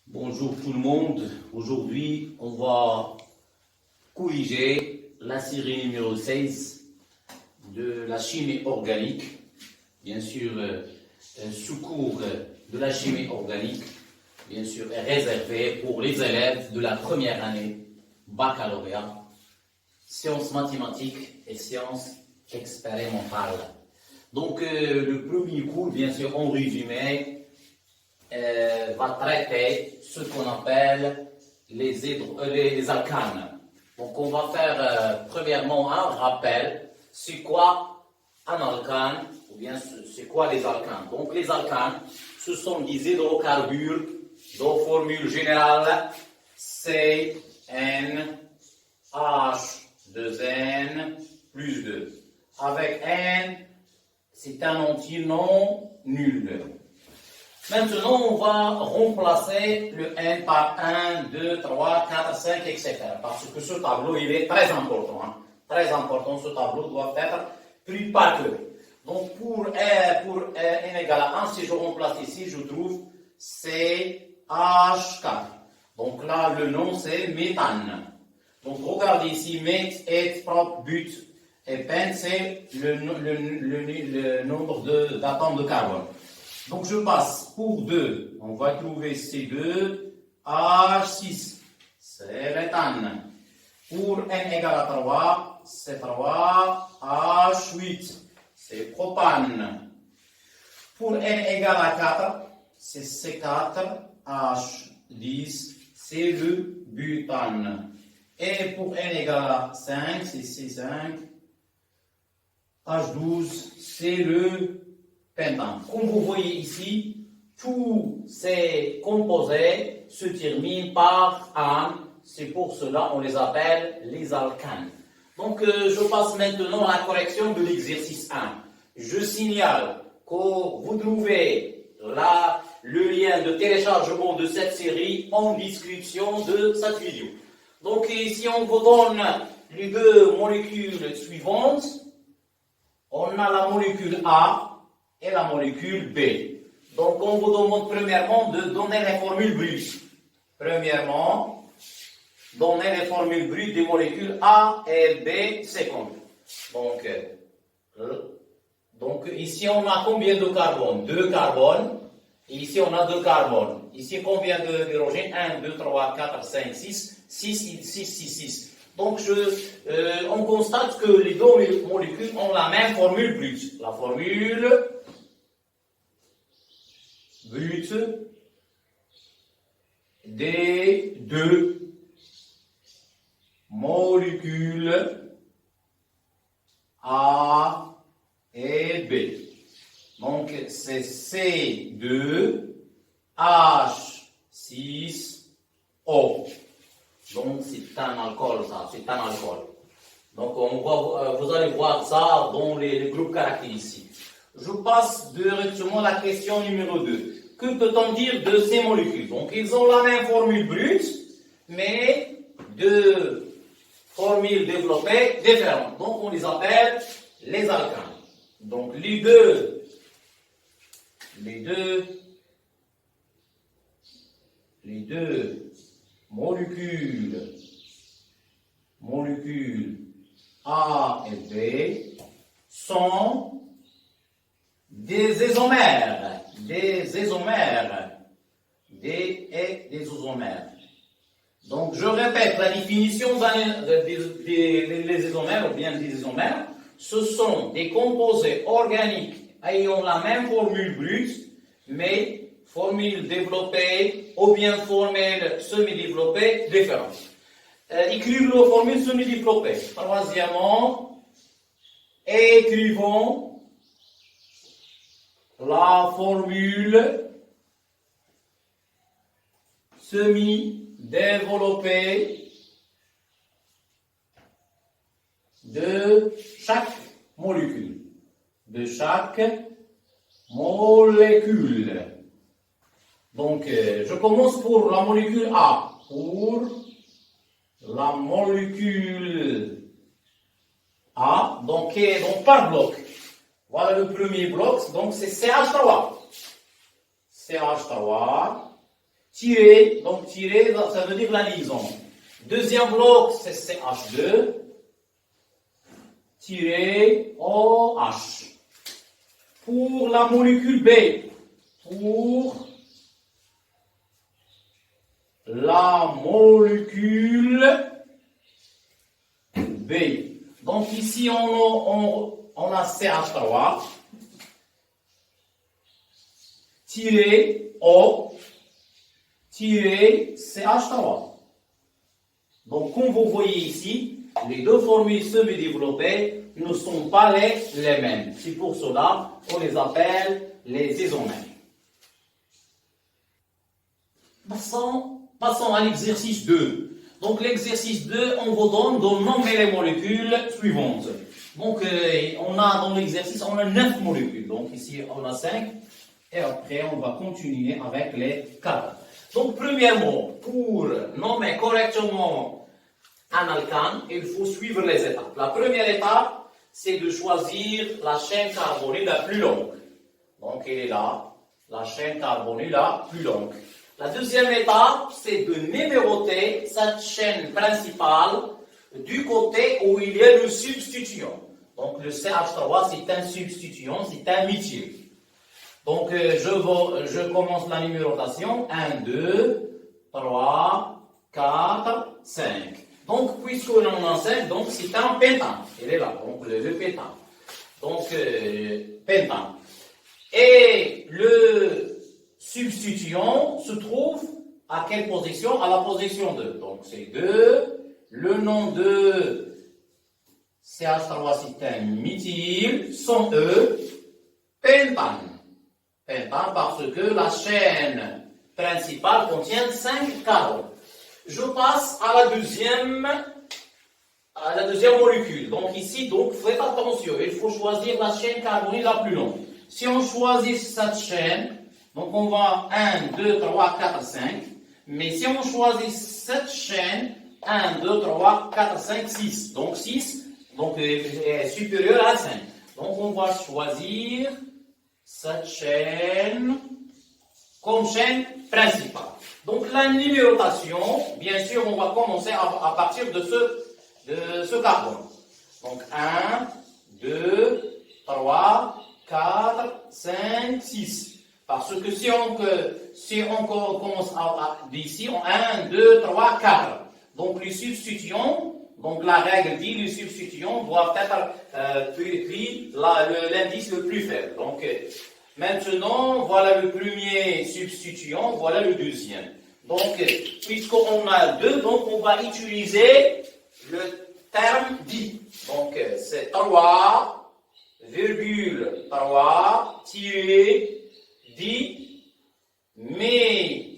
Bonjour tout le monde. Aujourd'hui, on va corriger la série numéro 16 de la chimie organique. Bien sûr, ce cours de la chimie organique, bien sûr, est réservé pour les élèves de la première année baccalauréat, sciences mathématiques et sciences expérimentales. Donc, le premier cours, bien sûr, en résumé, va traiter ce qu'on appelle les alcanes. Donc on va faire premièrement un rappel, c'est quoi un alcane, ou bien c'est quoi les alcanes. Donc les alcanes, ce sont des hydrocarbures dont formule générale CnH2n plus 2. Avec N, c'est un entier non nul. Maintenant, on va remplacer le n par 1, 2, 3, 4, 5, etc. Parce que ce tableau, il est très important. Très important, ce tableau doit être pris par cœur. Donc, pour n égale à 1, si je remplace ici, je trouve CH4. Donc là, le nom, c'est méthane. Donc, regardez ici, meth, et, prop, but et pen, c'est le nombre d'atomes de carbone. Donc, je passe pour 2. On va trouver C2H6. C'est l'éthane. Pour N égale à 3, c'est 3H8. C'est propane. Pour N égale à 4, c'est C4H10. C'est le butane. Et pour N égale à 5, c'est C5H12. C'est le pentane. Comme vous voyez ici, tous ces composés se terminent par ane. C'est pour cela qu'on les appelle les alcanes. Donc, je passe maintenant à la correction de l'exercice 1. Je signale que vous trouvez là le lien de téléchargement de cette série en description de cette vidéo. Donc, ici, on vous donne les deux molécules suivantes. On a la molécule A et la molécule B. Donc, on vous demande premièrement de donner les formules brutes. Premièrement, donner les formules brutes des molécules A et B secondes. Donc, ici, on a combien de carbone? 2 carbones. Et ici, on a 2 carbones. Ici, combien d'hydrogène? 1, 2, 3, 4, 5, 6. 6. Donc, on constate que les deux molécules ont la même formule brute. La formule brute des deux molécules A et B. Donc, c'est C2H6O. Donc, c'est un alcool, ça, c'est un alcool. Donc, vous allez voir ça dans les groupes caractéristiques. Je passe directement à la question numéro 2. Que peut-on dire de ces molécules? Donc, ils ont la même formule brute, mais deux formules développées différentes. Donc, on les appelle les alcanes. Donc, les deux molécules A et B sont des isomères. Des isomères. Donc, je répète la définition des isomères, ou bien des isomères. Ce sont des composés organiques ayant la même formule brute, mais formule développée ou bien formule semi-développée différente. Écrivons la formule semi-développée. Troisièmement, écrivons la formule semi-développée de chaque molécule. Donc, je commence pour la molécule A. Pour la molécule A, donc par bloc. Voilà le premier bloc, donc c'est CH3. Tirer, donc tirer, ça veut dire la liaison. Deuxième bloc, c'est CH2. Tirer OH. Pour la molécule B, pour la molécule B. Donc ici, on a CH3, tiré O, tiré CH3. Donc, comme vous voyez ici, les deux formules semi-développées ne sont pas les mêmes. C'est pour cela qu'on les appelle les isomères. Passons à l'exercice 2. Donc, l'exercice 2, on vous donne de nommer les molécules suivantes. Donc, on a dans l'exercice, on a 9 molécules. Donc, ici, on a 5. Et après, on va continuer avec les 4. Donc, premièrement, pour nommer correctement un alcane, il faut suivre les étapes. La première étape, c'est de choisir la chaîne carbonée la plus longue. Donc, elle est là, la chaîne carbonée la plus longue. La deuxième étape, c'est de numéroter cette chaîne principale du côté où il y a le substituant. Donc, le CH3, c'est un substituant, c'est un méthyle. Donc, je commence la numérotation. 1, 2, 3, 4, 5. Donc, puisqu'on en a 5, donc c'est un pentane. Il est là, donc le pentane. Donc, pentane. Et le substituant se trouve à quelle position? À la position 2. Donc, c'est 2. Le nom de CH3, c'est un méthyle, sans E, pentane. Pentane parce que la chaîne principale contient 5 carbones. Je passe à la deuxième molécule. Donc ici, faites attention, il faut choisir la chaîne carbonée la plus longue. Si on choisit cette chaîne, donc on va 1, 2, 3, 4, 5. Mais si on choisit cette chaîne, 1, 2, 3, 4, 5, 6. Donc 6 est supérieur à 5. Donc on va choisir cette chaîne comme chaîne principale. Donc la numérotation, bien sûr, on va commencer à partir de ce carbone. Donc 1, 2, 3, 4, 5, 6. Parce que si on commence d'ici, 1, 2, 3, 4. Donc les substituants, donc la règle dit les substituants doivent être pris l'indice le plus faible. Donc maintenant, voilà le premier substituant, voilà le deuxième. Donc, puisqu'on a 2, donc on va utiliser le terme dit. Donc, c'est 3,3 tiré dit méthyle.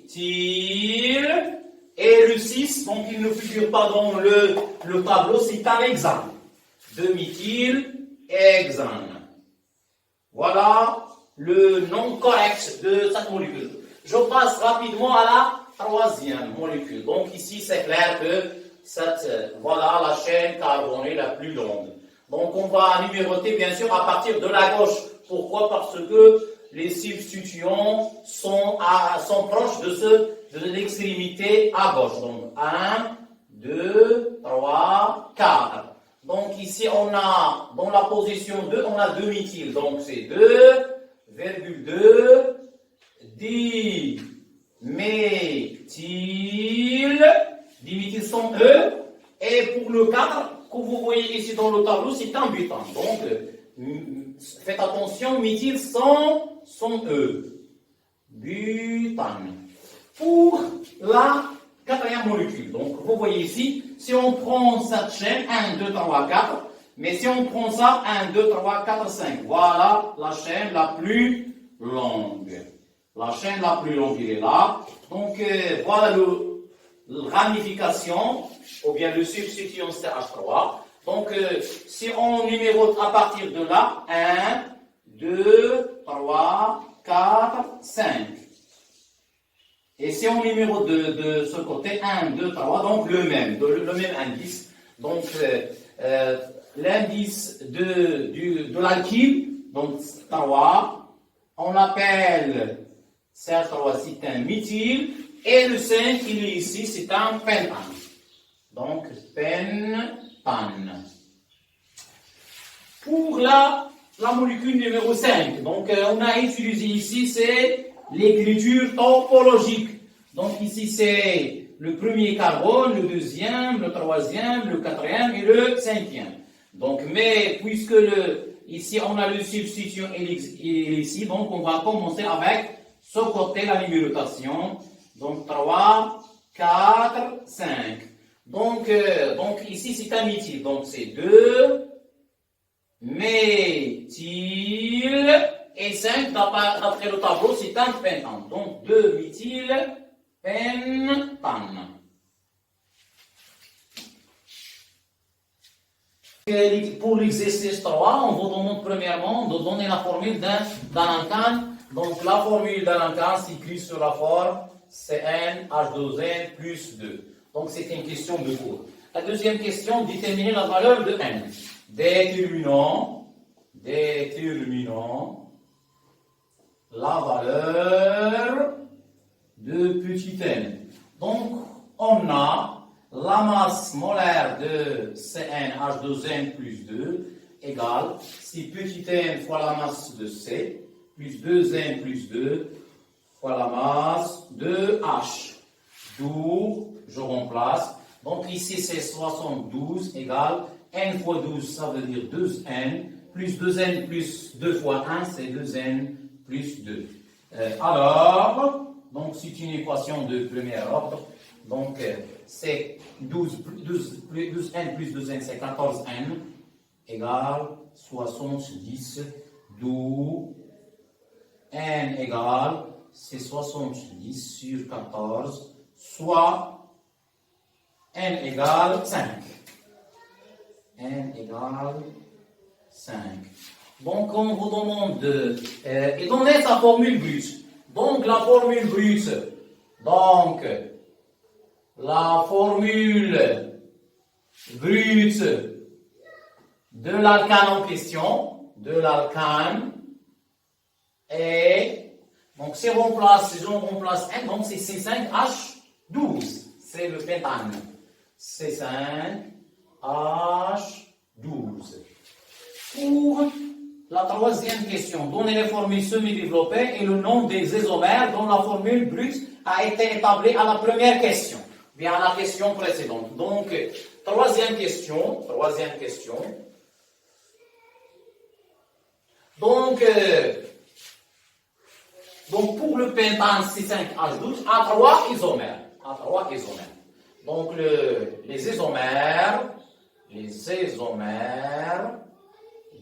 Et le 6, donc il ne figure pas dans le tableau, c'est un hexane. 2 méthyle hexane. Voilà le nom correct de cette molécule. Je passe rapidement à la troisième molécule. Donc ici, c'est clair que voilà la chaîne carbonée la plus longue. Donc on va numéroter bien sûr à partir de la gauche. Pourquoi? Parce que les substituants sont proches de l'extrémité à gauche. Donc 1, 2, 3, 4. Donc ici on a, dans la position 2, on a 2 méthyl. Donc c'est 2,2 diméthyle, diméthyle sans E. Et pour le 4, que vous voyez ici dans le tableau, c'est un butane. Donc faites attention, méthyle sans E. Butane. Pour la quatrième molécule, donc vous voyez ici, si on prend cette chaîne, 1, 2, 3, 4, mais si on prend ça, 1, 2, 3, 4, 5, voilà la chaîne la plus longue. La chaîne la plus longue, il est là. Donc voilà la ramification, ou bien le substituant CH3. Donc si on numérote à partir de là, 1, 2, 3, 4, 5. Et si on numérote de ce côté, 1, 2, 3, donc le même indice. Donc, l'indice de l'alkyle, donc 3, on appelle CH3, c'est un méthyle, Et le 5, il est ici, c'est un pentane. Donc, pentane. Pour la molécule numéro 5, donc on a utilisé ici, c'est l'écriture topologique. Donc ici, c'est le premier carbone, le deuxième, le troisième, le quatrième et le cinquième. Donc, mais puisque ici, on a le substitution ici, donc on va commencer avec ce côté, la numérotation. Donc, 3, 4, 5. Donc ici, c'est un méthyle. Donc, c'est 2, méthyle, et 5, d'après le tableau, c'est un pentane. Donc, 2 méthyle, pentane. Pour l'exercice 3, on vous demande premièrement de donner la formule d'un alcane. Donc, la formule d'un alcane s'écrit sur la forme CnH2n plus 2. Donc, c'est une question de cours. La deuxième question, déterminer la valeur de n. Déterminons la valeur de petit n. Donc, on a la masse molaire de CnH2n plus 2 égale, si petit n fois la masse de C, plus 2n plus 2 fois la masse de H. D'où je remplace. Donc ici c'est 72 égale n fois 12, ça veut dire 2n, plus 2n plus 2 fois 1, c'est 2n plus 2. Alors, donc c'est une équation de premier ordre. Donc c'est 12n plus 2n, c'est 14n, égale 70, d'où n égale, c'est 70 sur 14, soit n égale 5. n égale 5. Donc, on vous demande et donner sa formule brute. Donc, la formule brute, donc, la formule brute de l'alcane en question, est, donc si on remplace n, donc c'est C5H12, c'est le pentane. C5H12. Pour la troisième question, donner les formules semi-développées et le nom des isomères dont la formule brute a été établie à la première question, bien à la question précédente. Donc, troisième question. Donc pour le pentane C5H12, à 3 isomères. Donc, les isomères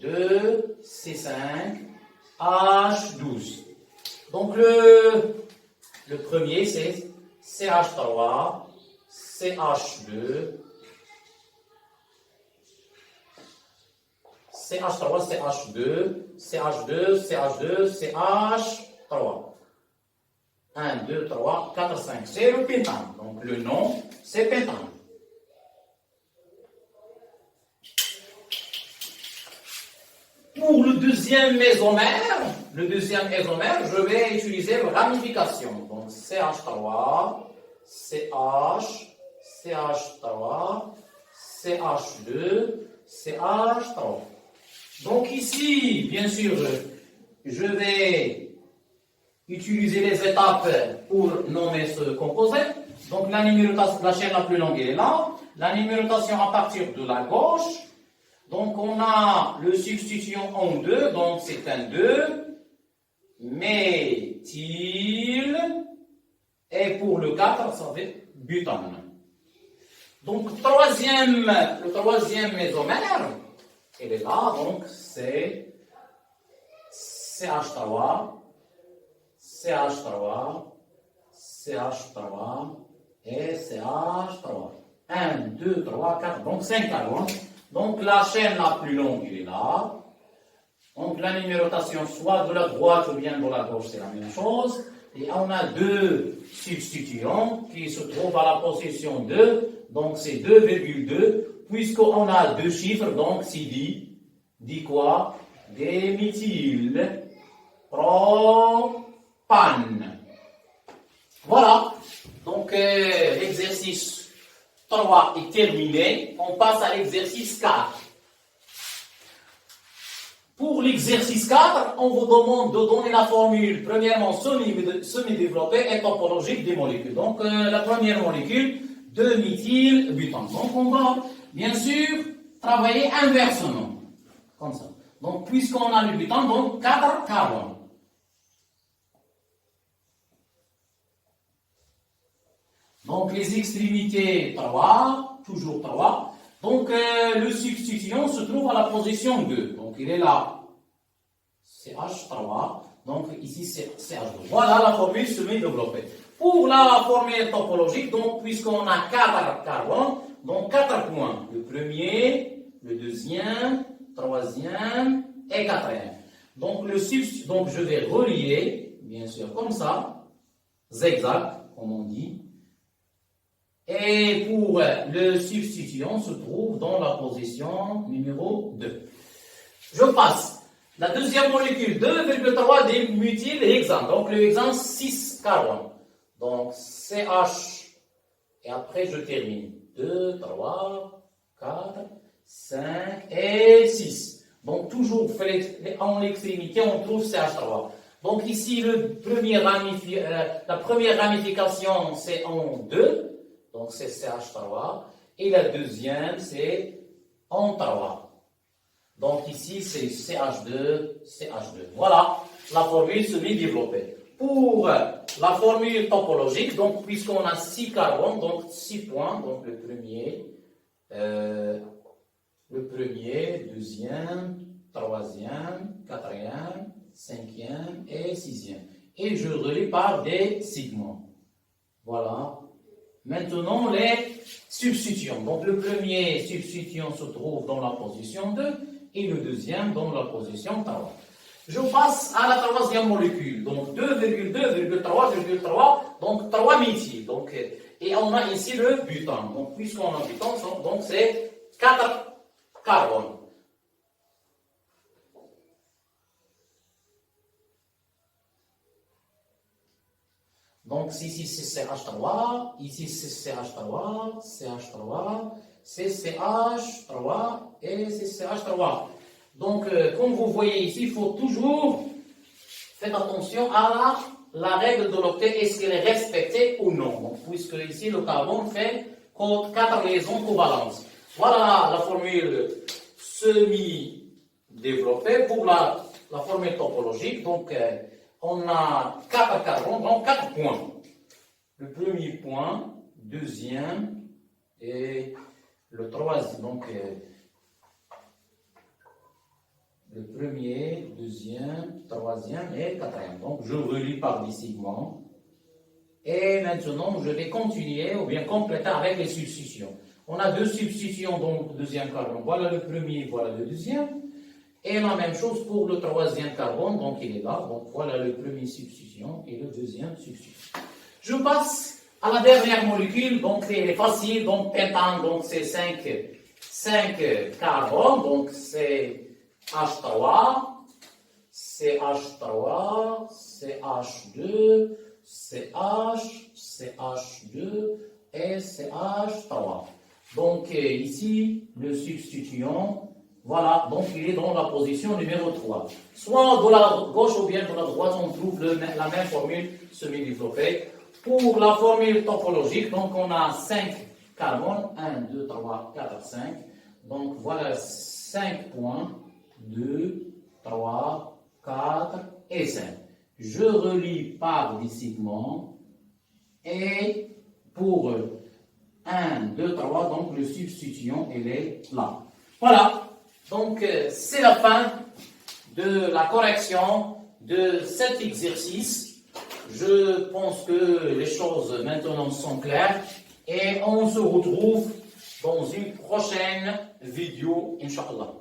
de C5H12. Donc, le premier, c'est CH3, CH2, CH3, CH2, CH2, CH3. 1, 2, 3, 4, 5. C'est le pentane. Donc, le nom, c'est pentane. Pour le deuxième isomère, je vais utiliser la ramification. Donc, CH3, CH, CH3, CH2, CH3. Donc ici, bien sûr, je vais utiliser les étapes pour nommer ce composé. Donc la numérotation, la chaîne la plus longue est là. La numérotation à partir de la gauche. Donc on a le substituant en 2, donc c'est un 2. Méthyle. Et pour le 4, ça va être butane. Donc le troisième isomère, il est là, donc c'est CH3, CH3, CH3 et CH3. 1, 2, 3, 4, donc 5 carbones. Donc la chaîne la plus longue, il est là. Donc la numérotation, soit de la droite ou bien de la gauche, c'est la même chose. Et on a deux substituants qui se trouvent à la position 2. Donc c'est 2,2. Puisqu'on a deux chiffres, donc c'est dit quoi? Déméthyle propane. Voilà. Donc, l'exercice 3 est terminé. On passe à l'exercice 4. Pour l'exercice 4, on vous demande de donner la formule, premièrement, semi-développée et topologique des molécules. Donc, la première molécule, 2-méthylbutane. Donc, on va, bien sûr, travailler inversement. Comme ça. Donc, puisqu'on a le butane, donc 4 carbones. Donc, les extrémités 3, toujours 3. Donc, le substituant se trouve à la position 2. Donc, il est là. CH3. Donc, ici, c'est CH2. Voilà la formule semi-développée. Pour la formule topologique, donc, puisqu'on a 4 carbones, donc 4 points. Le premier, le deuxième, troisième et quatrième. Donc, donc, je vais relier, bien sûr, comme ça, zigzag, comme on dit. Et pour le substituant se trouve dans la position numéro 2. Je passe. La deuxième molécule, 2,3 déméthylhexane. Donc le hexane, 6 carbones. Donc CH. Et après je termine. 2, 3, 4, 5 et 6. Donc toujours en l'extrémité, on trouve CH3. Donc ici, la première ramification, c'est en 2. Donc c'est CH3. Et la deuxième, c'est en 3. Donc ici, c'est CH2, CH2. Voilà la formule semi-développée. Pour la formule topologique, donc puisqu'on a 6 carbones, donc 6 points. Donc le premier, deuxième, troisième, quatrième, cinquième et sixième. Et je relie par des segments. Voilà. Maintenant, les substituants. Donc, le premier substituant se trouve dans la position 2 et le deuxième dans la position 3. Je passe à la troisième molécule. Donc, 2,2,3,3, donc 3 méthyle. Donc, et on a ici le butane. Donc, puisqu'on a butane, donc c'est 4 carbones. Donc, ici, c'est CH3, ici, c'est CH3, CH3, c'est CH3 et c'est CH3. Donc, comme vous voyez ici, il faut toujours faire attention à la règle de l'octet, est-ce qu'elle est respectée ou non. Donc, puisque ici, le carbone fait 4 liaisons covalentes. Voilà la formule semi-développée pour la formule topologique. Donc, on a 4 carbones, donc 4 points. Le premier point, deuxième et le troisième. Donc, le premier, deuxième, troisième et quatrième. Donc, je relie par des segments. Et maintenant, je vais continuer ou bien compléter avec les substitutions. On a 2 substitutions, donc le deuxième carbone. Voilà le premier, voilà le deuxième. Et la même chose pour le troisième carbone, donc il est là. Donc voilà le premier substitution et le deuxième substitution. Je passe à la dernière molécule, donc elle est facile, donc pentane, donc c'est 5 carbones, donc c'est H3, CH3, CH2, CH, CH2 et CH3. Donc ici, le substituant, voilà, donc il est dans la position numéro 3. Soit de la gauche ou bien de la droite, on trouve la même formule semi-développée. Pour la formule topologique, donc on a 5 carbones, 1, 2, 3, 4, 5. Donc voilà 5 points, 2, 3, 4 et 5. Je relie par des segments et pour 1, 2, 3, donc le substituant, il est là. Voilà. Donc, c'est la fin de la correction de cet exercice. Je pense que les choses maintenant sont claires et on se retrouve dans une prochaine vidéo, Inch'Allah.